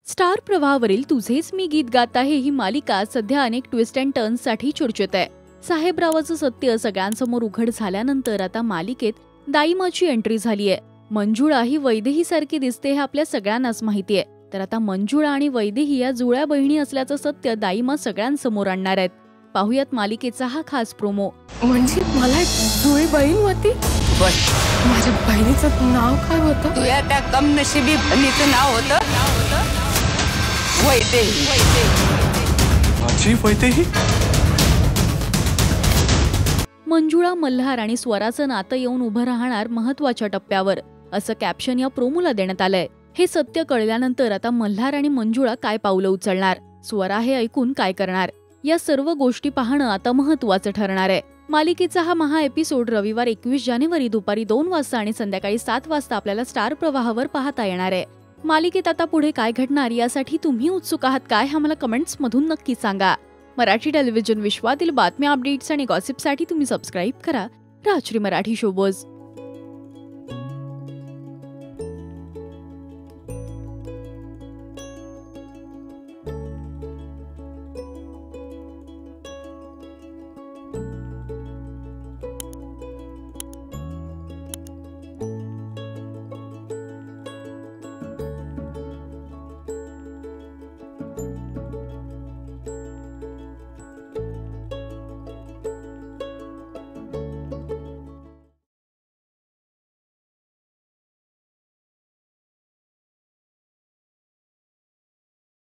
Star प्रवाहावरील तुझेच मी गीत गात आहे ही मालिका सध्या अनेक ट्विस्ट अँड टर्न्ससाठी चर्चेत आहे। साहेबरावाचं सत्य सगळ्यांसमोर उघड झाल्यानंतर आता मालिकेत दाईमाची एंट्री झालीय। मंजुळा ही वैदेहीसारखी दिसते हे आपल्या सगळ्यांनाच माहितीये। तर आता मंजुळा आणि वैदेही या जुळ्या बहिणी असल्याचं सत्य दाईमा सगळ्यांसमोर आणणार आहेत। पाहुयात मालिकेचा हा खास प्रोमो। म्हणजे मला जुळी बहीण होती? माझ्या बहिणीचं नाव काय होतं? तुझ्या त्या कमनशिबी बहिणीचं नाव होतं वैदेही। माझी वैदेही? मंजुळा मल्हार आणि स्वराचं नातं येऊन उभं राहणार महत्वाच्या टप्प्यावर, असं कॅप्शन या प्रोमोला देण्यात आलंय। हे सत्य कळल्यानंतर आता मल्हार आणि मंजुळा काय पावलं उचलणार, स्वरा हे ऐकून काय करणार, या सर्व गोष्टी पाहणं आता महत्वाचं ठरणार आहे। मालिकेचा हा महा एपिसोड रविवार 21 जानेवारी दुपारी 2 वाजता आणि संध्याकाळी 7 वाजता आपल्याला स्टार प्रवाहावर पाहता येणार आहे। मालिकेत आता पुढे काय घडणार यासाठी तुम्ही उत्सुक आहात काय, हे आम्हाला कमेंट्स मधून नक्की सांगा। मराठी टेलिव्हिजन विश्वातील बातम्या, अपडेट्स आणि गॉसिपसाठी तुम्ही सबस्क्राईब करा राजश्री मराठी शोबज।